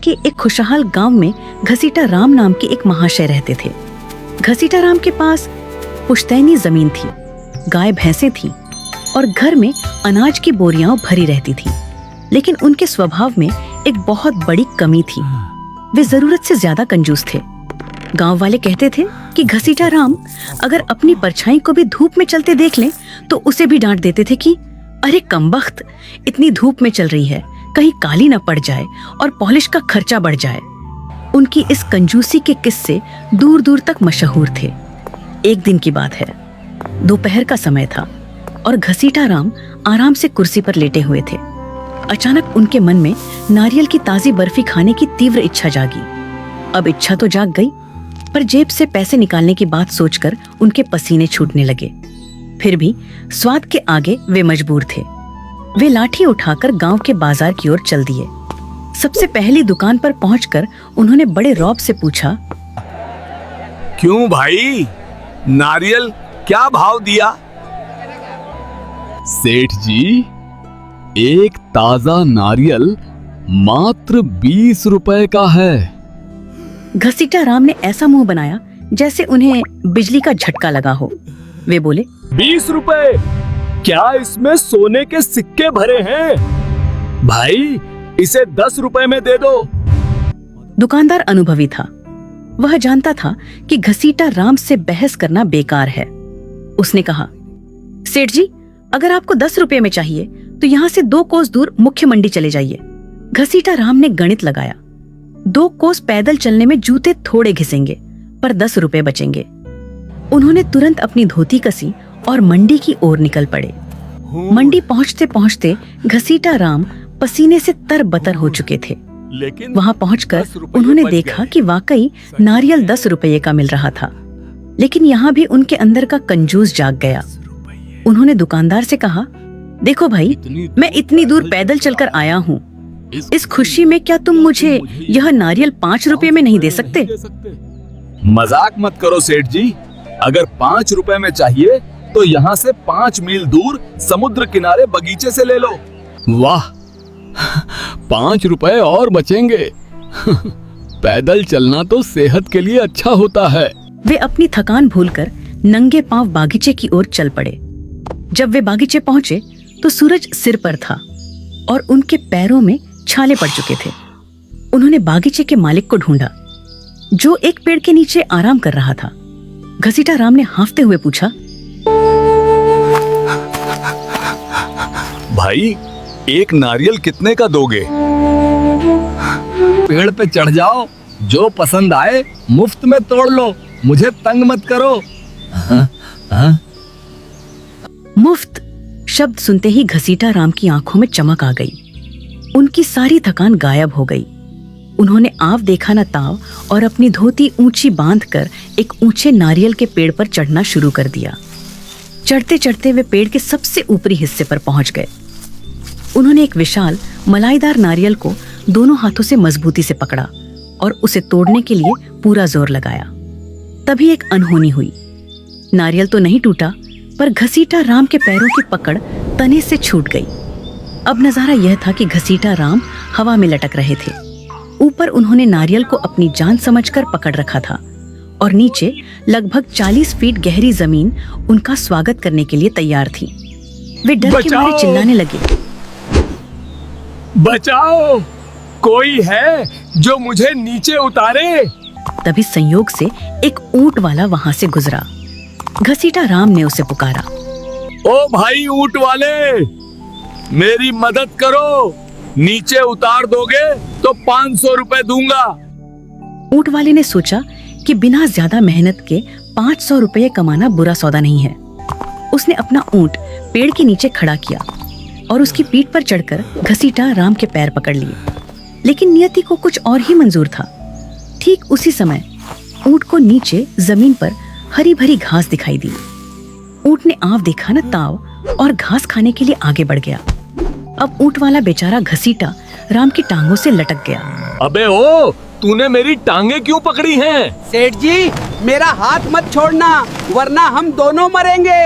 के एक खुशहाल गांव में घसीटा राम नाम के एक महाशय रहते थे। घसीटा राम के पास पुश्तैनी जमीन थी, गाय भैंसें थीं और घर में अनाज की बोरियां भरी रहती थी। लेकिन उनके स्वभाव में एक बहुत बड़ी कमी थी, वे जरूरत से ज्यादा कंजूस थे। गांव वाले कहते थे कि घसीटा राम अगर अपनी परछाई को भी धूप में चलते देख लें तो उसे भी डांट देते थे कि अरे कमबख्त, इतनी धूप में चल रही है, कहीं काली न पड़ जाए और पॉलिश का खर्चा बढ़ जाए। उनकी इस कंजूसी के किस्से दूर दूर तक मशहूर थे। एक दिन की बात है, दोपहर का समय था और घसीटा राम आराम से कुर्सी पर लेटे हुए थे। अचानक उनके मन में नारियल की ताजी बर्फी खाने की तीव्र इच्छा जागी। अब इच्छा तो जाग गई, पर जेब से पैसे निकालने की बात सोचकर उनके पसीने छूटने लगे। फिर भी स्वाद के आगे वे मजबूर थे। वे लाठी उठाकर गांव के बाजार की ओर चल दिए। सबसे पहली दुकान पर पहुंचकर उन्होंने बड़े रौब से पूछा, क्यों भाई, नारियल क्या भाव दिया? सेठ जी, एक ताजा नारियल मात्र 20 रुपए का है। घसीटा राम ने ऐसा मुंह बनाया जैसे उन्हें बिजली का झटका लगा हो। वे बोले, 20 रुपए? क्या इसमें सोने के सिक्के भरे हैं? भाई इसे 10 रुपए में दे दो। दुकानदार अनुभवी था, वह जानता था कि घसीटा राम से बहस करना बेकार है। उसने कहा, सेठ जी, अगर आपको 10 रुपए में चाहिए तो यहाँ से 2 कोस दूर मुख्य मंडी चले जाइए। घसीटा राम ने गणित लगाया, 2 कोस पैदल चलने में जूते थोड़े घिसेंगे पर 10 रुपए बचेंगे। उन्होंने तुरंत अपनी धोती कसी और मंडी की ओर निकल पड़े। मंडी पहुंचते पहुंचते घसीटा राम पसीने से तरबतर हो चुके थे। वहां पहुंचकर उन्होंने देखा कि वाकई नारियल 10 रुपये का मिल रहा था। लेकिन यहाँ भी उनके अंदर का कंजूस जाग गया। उन्होंने दुकानदार से कहा, देखो भाई, मैं इतनी दूर पैदल चलकर आया हूँ, इस खुशी में क्या तुम मुझे यह नारियल 5 रुपए में नहीं दे सकते? मजाक मत करो सेठ जी, अगर 5 रुपए में चाहिए तो यहाँ से 5 मील दूर समुद्र किनारे बगीचे से ले लो। वाह, 5 रुपए और बचेंगे। पैदल चलना तो सेहत के लिए अच्छा होता है। वे अपनी थकान भूलकर नंगे पांव बागीचे की ओर चल पड़े। जब वे बागीचे पहुंचे तो सूरज सिर पर था और उनके पैरों में छाले पड़ चुके थे। उन्होंने बागीचे के मालिक को ढूंढा, जो एक पेड़ के नीचे आराम कर रहा था। घसीटा राम ने हांफते हुए पूछा, भाई, एक नारियल कितने का दोगे? पेड़ पे चढ़ जाओ, जो पसंद आए मुफ्त में तोड़ लो, मुझे तंग मत करो। मुफ्त शब्द सुनते ही घसीटा राम की आंखों में चमक आ गई। उनकी सारी थकान गायब हो गई। उन्होंने आव देखा न ताव और अपनी धोती ऊंची बांधकर एक ऊंचे नारियल के पेड़ पर चढ़ना शुरू कर दिया। चढ़ते चढ़ते वे पेड़ के सबसे ऊपरी हिस्से पर पहुंच गए। उन्होंने एक विशाल मलाईदार नारियल को दोनों हाथों से मजबूती से पकड़ा और उसे तोड़ने के लिए पूरा जोर लगाया। तभी एक अनहोनी हुई। नारियल तो नहीं टूटा, पर घसीटा राम के पैरों की पकड़ तने से छूट गई। अब नजारा यह था कि घसीटा राम हवा में लटक रहे थे। ऊपर उन्होंने नारियल को अपनी जान समझकर पकड़ रखा था और नीचे लगभग 40 फीट गहरी जमीन उनका स्वागत करने के लिए तैयार थी। वे डर के मारे चिल्लाने लगे, बचाओ, कोई है जो मुझे नीचे उतारे। तभी संयोग से एक ऊंट वाला वहां से गुजरा। घसीटा राम ने उसे पुकारा, ओ भाई ऊंट वाले, मेरी मदद करो, नीचे उतार दोगे तो 500 रुपए दूंगा। ऊंट वाले ने सोचा कि बिना ज्यादा मेहनत के 500 रुपये कमाना बुरा सौदा नहीं है। उसने अपना ऊंट पेड़ के नीचे खड़ा किया और उसकी पीठ पर चढ़कर घसीटा राम के पैर पकड़ लिए। लेकिन नियति को कुछ और ही मंजूर था। ठीक उसी समय ऊंट को नीचे जमीन पर हरी भरी घास दिखाई दी। ऊंट ने आव देखा न ताव और घास खाने के लिए आगे बढ़ गया। अब ऊंट वाला बेचारा घसीटा राम की टांगों से लटक गया। अबे ओ, तूने मेरी टांगे क्यों पकड़ी हैं? सेठ जी, मेरा हाथ मत छोड़ना, वरना हम दोनों मरेंगे।